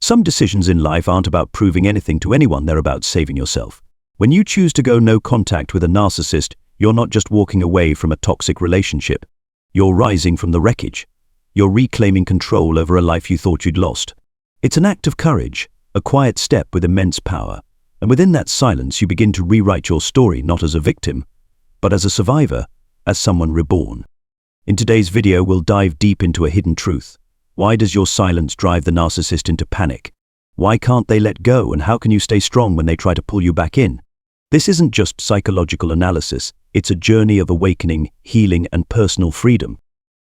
Some decisions in life aren't about proving anything to anyone, they're about saving yourself. When you choose to go no contact with a narcissist, you're not just walking away from a toxic relationship. You're rising from the wreckage. You're reclaiming control over a life you thought you'd lost. It's an act of courage, a quiet step with immense power. And within that silence, you begin to rewrite your story not as a victim, but as a survivor, as someone reborn. In today's video, we'll dive deep into a hidden truth. Why does your silence drive the narcissist into panic? Why can't they let go, and how can you stay strong when they try to pull you back in? This isn't just psychological analysis, it's a journey of awakening, healing, and personal freedom.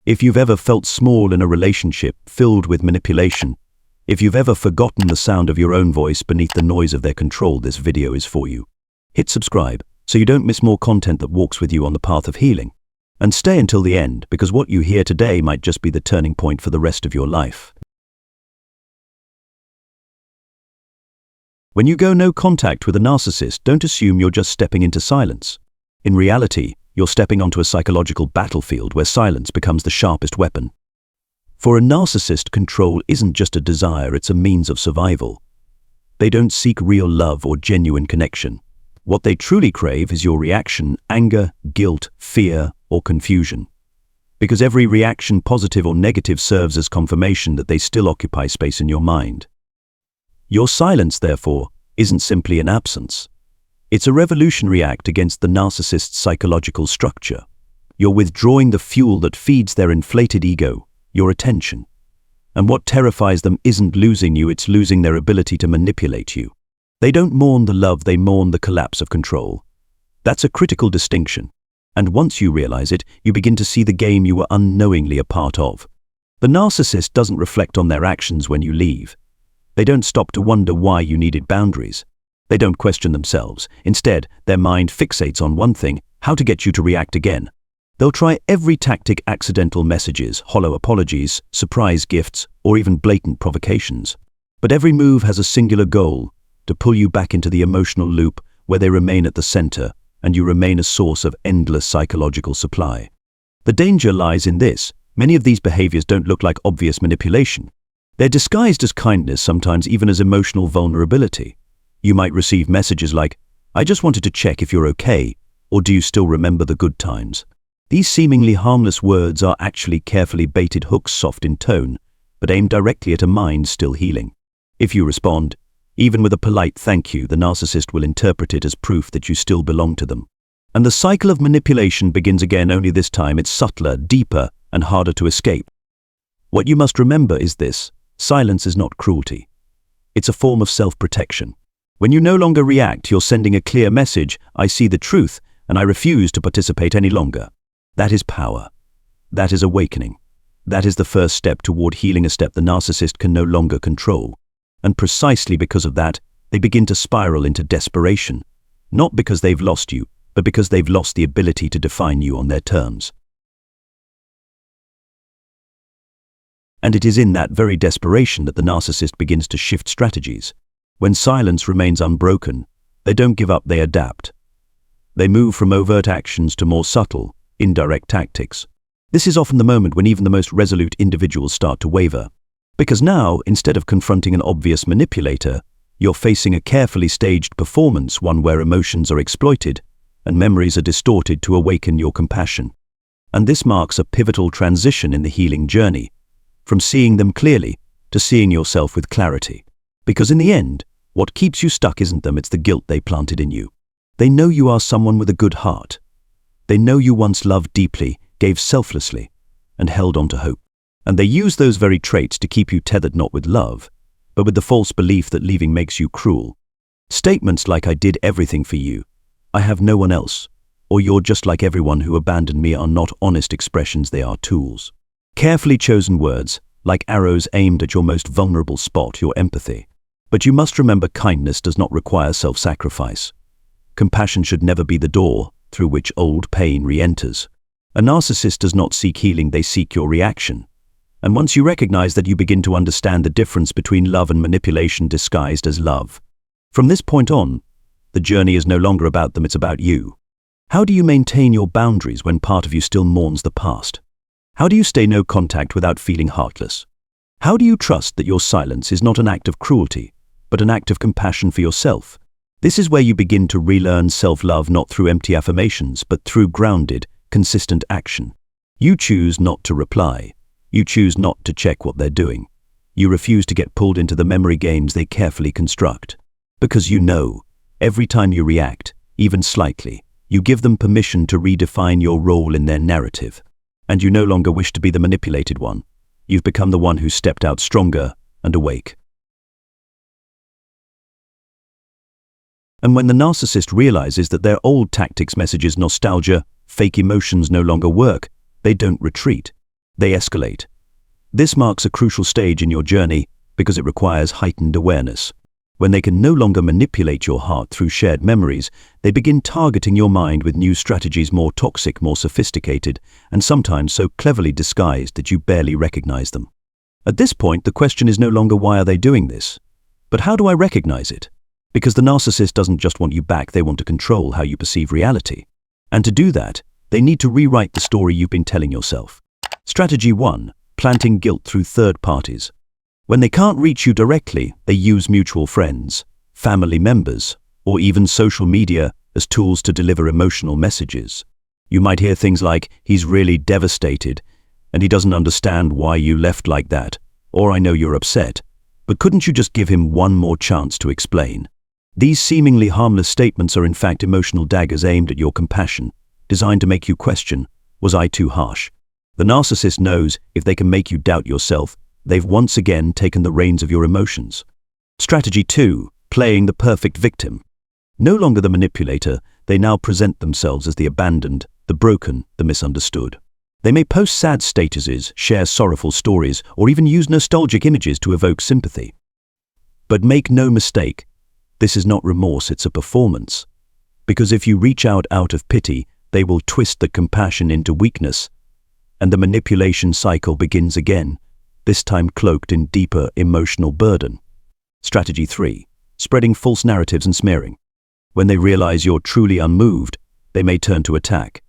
If you've ever felt small in a relationship filled with manipulation, if you've ever forgotten the sound of your own voice beneath the noise of their control, this video is for you. Hit subscribe so you don't miss more content that walks with you on the path of healing. And stay until the end, because what you hear today might just be the turning point for the rest of your life. When you go no contact with a narcissist, don't assume you're just stepping into silence. In reality, you're stepping onto a psychological battlefield where silence becomes the sharpest weapon. For a narcissist, control isn't just a desire, it's a means of survival. They don't seek real love or genuine connection. What they truly crave is your reaction, anger, guilt, fear, or confusion. Because every reaction, positive or negative, serves as confirmation that they still occupy space in your mind. Your silence, therefore, isn't simply an absence. It's a revolutionary act against the narcissist's psychological structure. You're withdrawing the fuel that feeds their inflated ego, your attention. And what terrifies them isn't losing you, it's losing their ability to manipulate you. They don't mourn the love, they mourn the collapse of control. That's a critical distinction. And once you realize it, you begin to see the game you were unknowingly a part of. The narcissist doesn't reflect on their actions when you leave. They don't stop to wonder why you needed boundaries. They don't question themselves. Instead, their mind fixates on one thing: how to get you to react again. They'll try every tactic: accidental messages, hollow apologies, surprise gifts, or even blatant provocations. But every move has a singular goal: to pull you back into the emotional loop where they remain at the center, and you remain a source of endless psychological supply. The danger lies in this: many of these behaviors don't look like obvious manipulation. They're disguised as kindness, sometimes even as emotional vulnerability. You might receive messages like, "I just wanted to check if you're okay," or "Do you still remember the good times?" These seemingly harmless words are actually carefully baited hooks, soft in tone, but aimed directly at a mind still healing. If you respond, even with a polite thank you, the narcissist will interpret it as proof that you still belong to them. And the cycle of manipulation begins again, only this time it's subtler, deeper, and harder to escape. What you must remember is this: silence is not cruelty. It's a form of self-protection. When you no longer react, you're sending a clear message: I see the truth, and I refuse to participate any longer. That is power. That is awakening. That is the first step toward healing, a step the narcissist can no longer control. And precisely because of that, they begin to spiral into desperation. Not because they've lost you, but because they've lost the ability to define you on their terms. And it is in that very desperation that the narcissist begins to shift strategies. When silence remains unbroken, they don't give up, they adapt. They move from overt actions to more subtle, indirect tactics. This is often the moment when even the most resolute individuals start to waver. Because now, instead of confronting an obvious manipulator, you're facing a carefully staged performance, one where emotions are exploited and memories are distorted to awaken your compassion. And this marks a pivotal transition in the healing journey, from seeing them clearly to seeing yourself with clarity. Because in the end, what keeps you stuck isn't them, it's the guilt they planted in you. They know you are someone with a good heart. They know you once loved deeply, gave selflessly, and held on to hope. And they use those very traits to keep you tethered not with love, but with the false belief that leaving makes you cruel. Statements like "I did everything for you," "I have no one else," or "You're just like everyone who abandoned me" are not honest expressions, they are tools. Carefully chosen words, like arrows aimed at your most vulnerable spot, your empathy. But you must remember, kindness does not require self-sacrifice. Compassion should never be the door through which old pain re-enters. A narcissist does not seek healing, they seek your reaction. And once you recognize that, you begin to understand the difference between love and manipulation disguised as love. From this point on, the journey is no longer about them, it's about you. How do you maintain your boundaries when part of you still mourns the past? How do you stay no contact without feeling heartless? How do you trust that your silence is not an act of cruelty, but an act of compassion for yourself? This is where you begin to relearn self-love, not through empty affirmations, but through grounded, consistent action. You choose not to reply. You choose not to check what they're doing. You refuse to get pulled into the memory games they carefully construct. Because you know, every time you react, even slightly, you give them permission to redefine your role in their narrative. And you no longer wish to be the manipulated one. You've become the one who stepped out stronger and awake. And when the narcissist realizes that their old tactics, messages, nostalgia, fake emotions no longer work, they don't retreat. They escalate. This marks a crucial stage in your journey because it requires heightened awareness. When they can no longer manipulate your heart through shared memories, they begin targeting your mind with new strategies, more toxic, more sophisticated, and sometimes so cleverly disguised that you barely recognize them. At this point, the question is no longer why are they doing this, but how do I recognize it? Because the narcissist doesn't just want you back, they want to control how you perceive reality. And to do that, they need to rewrite the story you've been telling yourself. Strategy 1. Planting guilt through third parties. When they can't reach you directly, they use mutual friends, family members, or even social media as tools to deliver emotional messages. You might hear things like, "He's really devastated, and he doesn't understand why you left like that," or "I know you're upset, but couldn't you just give him one more chance to explain?" These seemingly harmless statements are in fact emotional daggers aimed at your compassion, designed to make you question, was I too harsh? The narcissist knows if they can make you doubt yourself, they've once again taken the reins of your emotions. Strategy 2. Playing the perfect victim. No longer the manipulator, they now present themselves as the abandoned, the broken, the misunderstood. They may post sad statuses, share sorrowful stories, or even use nostalgic images to evoke sympathy. But make no mistake, this is not remorse, it's a performance. Because if you reach out of pity, they will twist the compassion into weakness, and the manipulation cycle begins again, this time cloaked in deeper emotional burden. Strategy 3. Spreading false narratives and smearing. When they realize you're truly unmoved, they may turn to attack.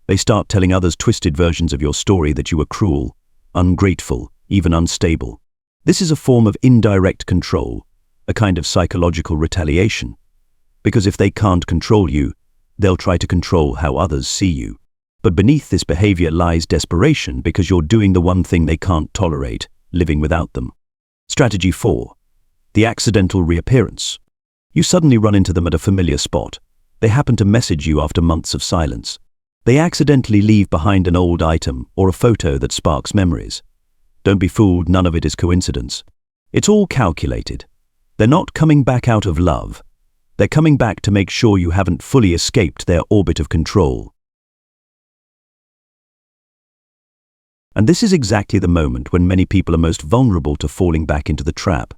They start telling others twisted versions of your story, that you were cruel, ungrateful, even unstable. This is a form of indirect control, a kind of psychological retaliation. Because if they can't control you, they'll try to control how others see you. But beneath this behavior lies desperation, because you're doing the one thing they can't tolerate, living without them. Strategy 4. The accidental reappearance. You suddenly run into them at a familiar spot. They happen to message you after months of silence. They accidentally leave behind an old item or a photo that sparks memories. Don't be fooled, none of it is coincidence. It's all calculated. They're not coming back out of love. They're coming back to make sure you haven't fully escaped their orbit of control. And this is exactly the moment when many people are most vulnerable to falling back into the trap.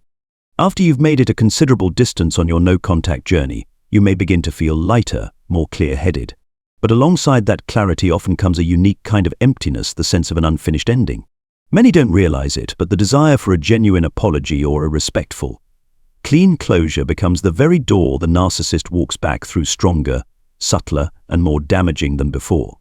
After you've made it a considerable distance on your no-contact journey, you may begin to feel lighter, more clear-headed. But alongside that clarity often comes a unique kind of emptiness, the sense of an unfinished ending. Many don't realize it, but the desire for a genuine apology or a respectful, clean closure becomes the very door the narcissist walks back through, stronger, subtler, and more damaging than before.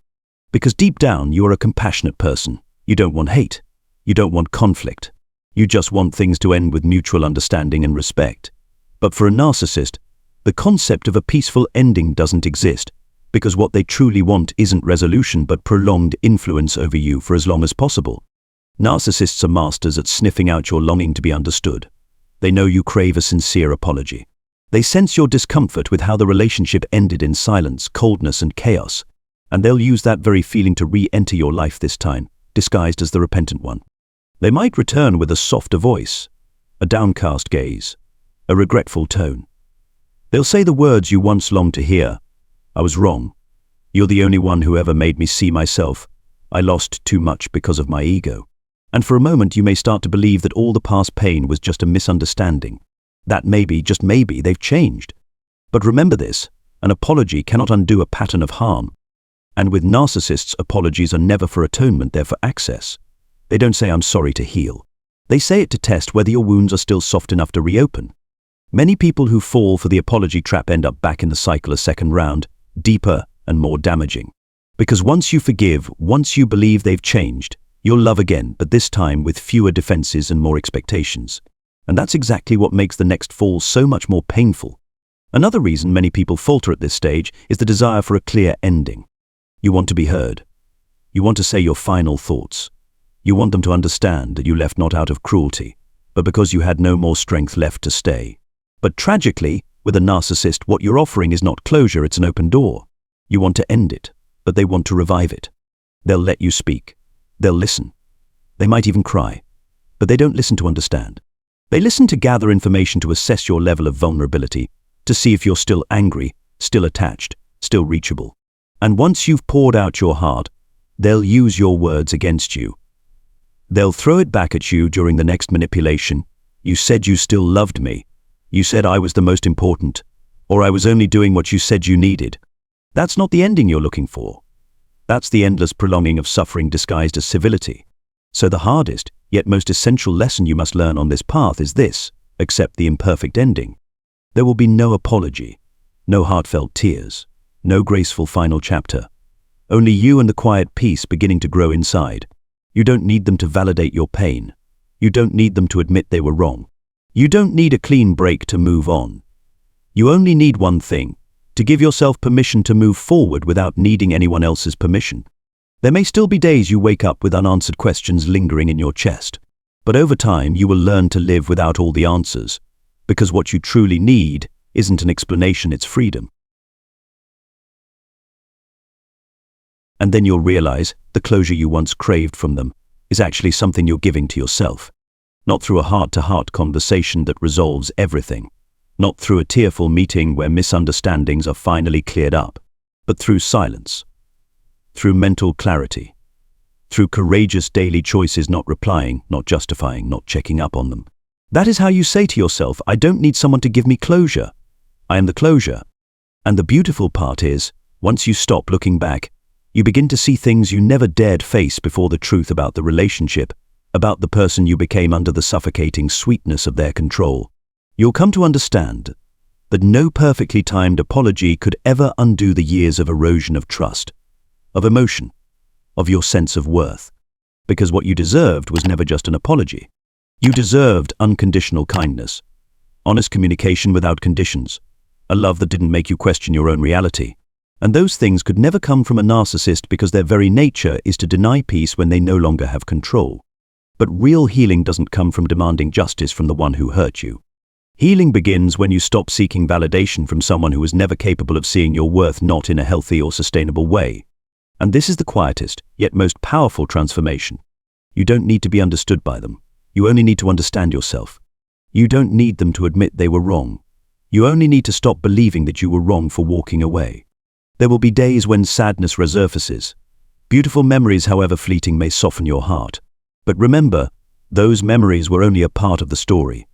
Because deep down, you are a compassionate person. You don't want hate. You don't want conflict. You just want things to end with mutual understanding and respect. But for a narcissist, the concept of a peaceful ending doesn't exist, because what they truly want isn't resolution but prolonged influence over you for as long as possible. Narcissists are masters at sniffing out your longing to be understood. They know you crave a sincere apology. They sense your discomfort with how the relationship ended in silence, coldness, and chaos, and they'll use that very feeling to re-enter your life, this time disguised as the repentant one. They might return with a softer voice, a downcast gaze, a regretful tone. They'll say the words you once longed to hear. I was wrong. You're the only one who ever made me see myself. I lost too much because of my ego. And for a moment you may start to believe that all the past pain was just a misunderstanding. That maybe, just maybe, they've changed. But remember this, an apology cannot undo a pattern of harm. And with narcissists, apologies are never for atonement, they're for access. They don't say, "I'm sorry," to heal. They say it to test whether your wounds are still soft enough to reopen. Many people who fall for the apology trap end up back in the cycle a second round, deeper and more damaging. Because once you forgive, once you believe they've changed, You'll love again, but this time with fewer defenses and more expectations. And that's exactly what makes the next fall so much more painful. Another reason many people falter at this stage is the desire for a clear ending. You want to be heard. You want to say your final thoughts. You want them to understand that you left not out of cruelty, but because you had no more strength left to stay. But tragically, with a narcissist, what you're offering is not closure, it's an open door. You want to end it, but they want to revive it. They'll let you speak. They'll listen. They might even cry. But they don't listen to understand. They listen to gather information to assess your level of vulnerability, to see if you're still angry, still attached, still reachable. And once you've poured out your heart, they'll use your words against you. They'll throw it back at you during the next manipulation. You said you still loved me. You said I was the most important, or I was only doing what you said you needed. That's not the ending you're looking for. That's the endless prolonging of suffering disguised as civility. So the hardest, yet most essential lesson you must learn on this path is this: accept the imperfect ending. There will be no apology, no heartfelt tears, no graceful final chapter. Only you and the quiet peace beginning to grow inside. You don't need them to validate your pain. You don't need them to admit they were wrong. You don't need a clean break to move on. You only need one thing: to give yourself permission to move forward without needing anyone else's permission. There may still be days you wake up with unanswered questions lingering in your chest, but over time you will learn to live without all the answers, because what you truly need isn't an explanation, it's freedom. And then you'll realize the closure you once craved from them is actually something you're giving to yourself. Not through a heart-to-heart conversation that resolves everything, not through a tearful meeting where misunderstandings are finally cleared up, but through silence, through mental clarity, through courageous daily choices, not replying, not justifying, not checking up on them. That is how you say to yourself, I don't need someone to give me closure. I am the closure. And the beautiful part is, once you stop looking back, you begin to see things you never dared face before: the truth about the relationship, about the person you became under the suffocating sweetness of their control. You'll come to understand that no perfectly timed apology could ever undo the years of erosion of trust, of emotion, of your sense of worth. Because what you deserved was never just an apology. You deserved unconditional kindness, honest communication without conditions, a love that didn't make you question your own reality. And those things could never come from a narcissist, because their very nature is to deny peace when they no longer have control. But real healing doesn't come from demanding justice from the one who hurt you. Healing begins when you stop seeking validation from someone who was never capable of seeing your worth, not in a healthy or sustainable way. And this is the quietest, yet most powerful transformation. You don't need to be understood by them. You only need to understand yourself. You don't need them to admit they were wrong. You only need to stop believing that you were wrong for walking away. There will be days when sadness resurfaces. Beautiful memories, however fleeting, may soften your heart. But remember, those memories were only a part of the story.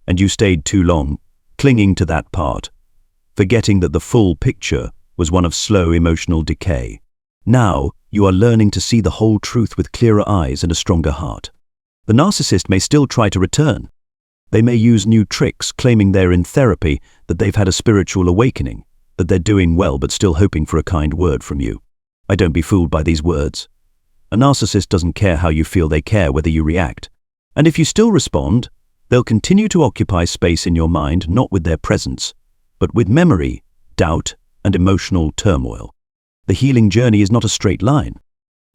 And you stayed too long, clinging to that part, forgetting that the full picture was one of slow emotional decay. Now, you are learning to see the whole truth with clearer eyes and a stronger heart. The narcissist may still try to return. They may use new tricks, claiming they're in therapy, that they've had a spiritual awakening, that they're doing well, but still hoping for a kind word from you. Don't be fooled by these words. A narcissist doesn't care how you feel, they care whether you react. And if you still respond, they'll continue to occupy space in your mind, not with their presence, but with memory, doubt, and emotional turmoil. The healing journey is not a straight line.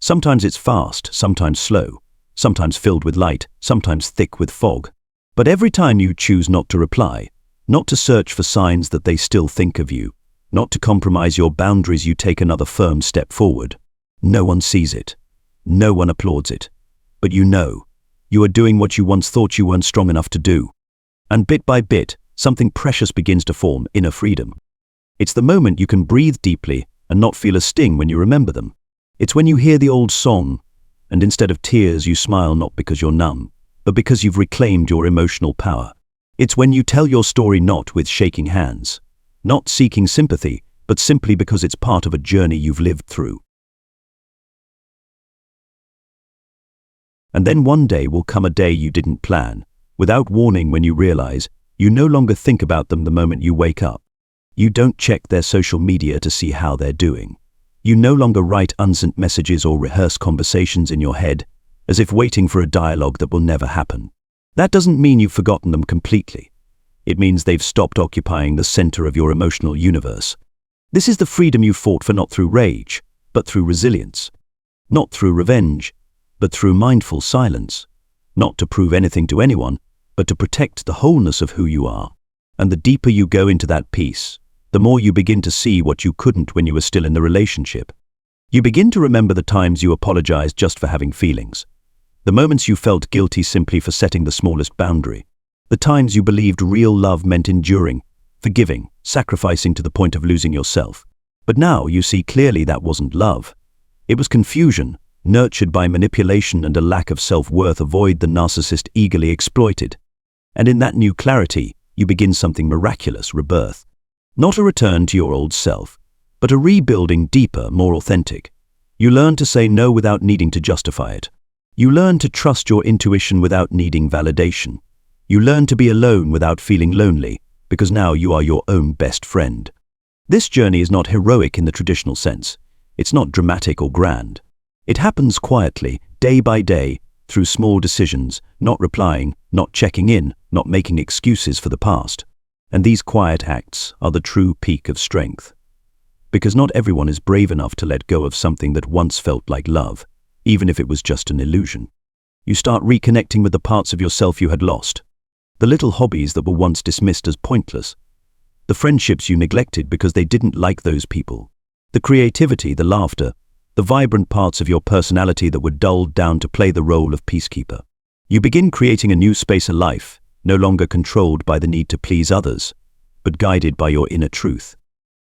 Sometimes it's fast, sometimes slow, sometimes filled with light, sometimes thick with fog. But every time you choose not to reply, not to search for signs that they still think of you, not to compromise your boundaries, you take another firm step forward. No one sees it. No one applauds it. But you know, you are doing what you once thought you weren't strong enough to do. And bit by bit, something precious begins to form: inner freedom. It's the moment you can breathe deeply and not feel a sting when you remember them. It's when you hear the old song, and instead of tears you smile, not because you're numb, but because you've reclaimed your emotional power. It's when you tell your story not with shaking hands, not seeking sympathy, but simply because it's part of a journey you've lived through. And then one day will come, a day you didn't plan, without warning, when you realize you no longer think about them the moment you wake up. You don't check their social media to see how they're doing. You no longer write unsent messages or rehearse conversations in your head. as if waiting for a dialogue that will never happen. That doesn't mean you've forgotten them completely. It means they've stopped occupying the center of your emotional universe. This is the freedom you fought for, not through rage, but through resilience. Not through revenge, but through mindful silence. Not to prove anything to anyone, but to protect the wholeness of who you are. And the deeper you go into that peace, the more you begin to see what you couldn't when you were still in the relationship. You begin to remember the times you apologized just for having feelings. The moments you felt guilty simply for setting the smallest boundary. The times you believed real love meant enduring, forgiving, sacrificing to the point of losing yourself. But now you see clearly that wasn't love. It was confusion, nurtured by manipulation and a lack of self-worth, a void the narcissist eagerly exploited. And in that new clarity, you begin something miraculous, rebirth. Not a return to your old self, but a rebuilding deeper, more authentic. You learn to say no without needing to justify it. You learn to trust your intuition without needing validation. You learn to be alone without feeling lonely, because now you are your own best friend. This journey is not heroic in the traditional sense. It's not dramatic or grand. It happens quietly, day by day, through small decisions, not replying, not checking in, not making excuses for the past. And these quiet acts are the true peak of strength. Because not everyone is brave enough to let go of something that once felt like love, even if it was just an illusion. You start reconnecting with the parts of yourself you had lost. The little hobbies that were once dismissed as pointless. The friendships you neglected because they didn't like those people. The creativity, the laughter, the vibrant parts of your personality that were dulled down to play the role of peacekeeper. You begin creating a new space of life, no longer controlled by the need to please others, but guided by your inner truth.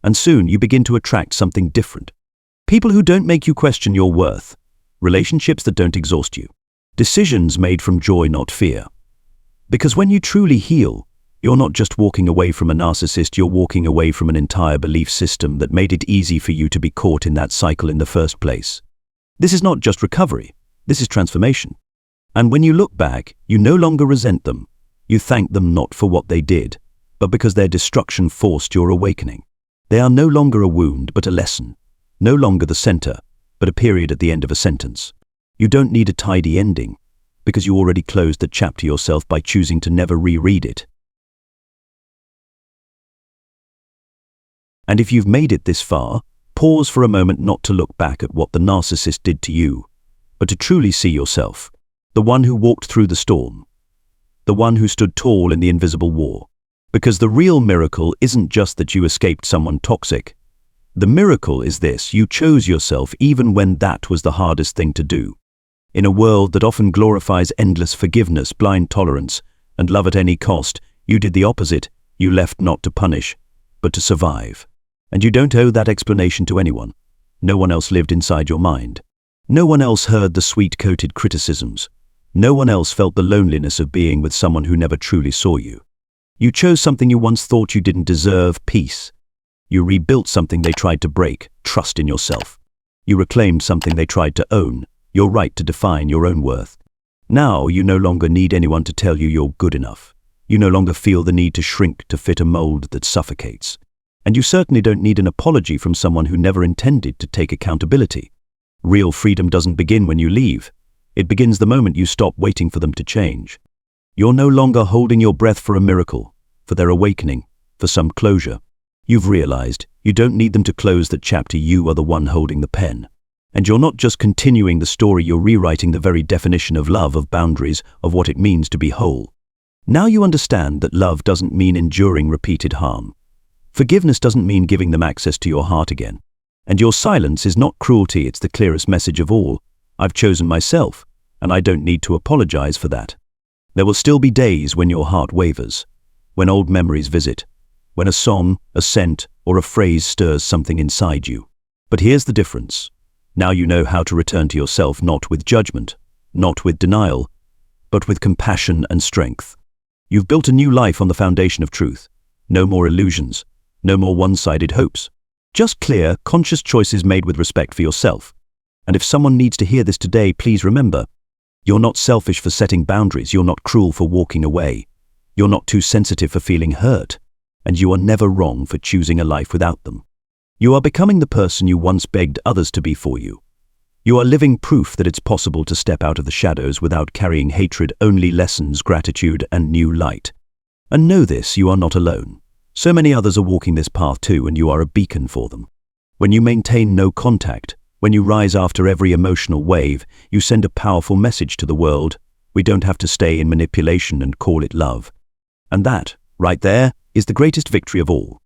And soon you begin to attract something different. People who don't make you question your worth. Relationships that don't exhaust you. Decisions made from joy, not fear. Because when you truly heal, you're not just walking away from a narcissist, you're walking away from an entire belief system that made it easy for you to be caught in that cycle in the first place. This is not just recovery, this is transformation. And when you look back, you no longer resent them. You thank them not for what they did, but because their destruction forced your awakening. They are no longer a wound, but a lesson. No longer the center, but a period at the end of a sentence. You don't need a tidy ending, because you already closed the chapter yourself by choosing to never reread it. And if you've made it this far, pause for a moment, not to look back at what the narcissist did to you, but to truly see yourself, the one who walked through the storm, the one who stood tall in the invisible war. Because the real miracle isn't just that you escaped someone toxic. The miracle is this: you chose yourself even when that was the hardest thing to do. In a world that often glorifies endless forgiveness, blind tolerance, and love at any cost, you did the opposite. You left not to punish, but to survive. And you don't owe that explanation to anyone. No one else lived inside your mind. No one else heard the sweet-coated criticisms. No one else felt the loneliness of being with someone who never truly saw you. You chose something you once thought you didn't deserve: peace. You rebuilt something they tried to break: trust in yourself. You reclaimed something they tried to own: your right to define your own worth. Now you no longer need anyone to tell you you're good enough. You no longer feel the need to shrink to fit a mold that suffocates. And you certainly don't need an apology from someone who never intended to take accountability. Real freedom doesn't begin when you leave. It begins the moment you stop waiting for them to change. You're no longer holding your breath for a miracle, for their awakening, for some closure. You've realized you don't need them to close that chapter. You are the one holding the pen. And you're not just continuing the story, you're rewriting the very definition of love, of boundaries, of what it means to be whole. Now you understand that love doesn't mean enduring repeated harm. Forgiveness doesn't mean giving them access to your heart again. And your silence is not cruelty, it's the clearest message of all. I've chosen myself, and I don't need to apologize for that. There will still be days when your heart wavers, when old memories visit, when a song, a scent, or a phrase stirs something inside you. But here's the difference. Now you know how to return to yourself, not with judgment, not with denial, but with compassion and strength. You've built a new life on the foundation of truth. No more illusions, no more one-sided hopes. Just clear, conscious choices made with respect for yourself. And if someone needs to hear this today, please remember, you're not selfish for setting boundaries, you're not cruel for walking away, you're not too sensitive for feeling hurt, and you are never wrong for choosing a life without them. You are becoming the person you once begged others to be for you. You are living proof that it's possible to step out of the shadows without carrying hatred, only lessons, gratitude, and new light. And know this, you are not alone. So many others are walking this path too, and you are a beacon for them. When you maintain no contact, when you rise after every emotional wave, you send a powerful message to the world. We don't have to stay in manipulation and call it love. And that, right there, is the greatest victory of all.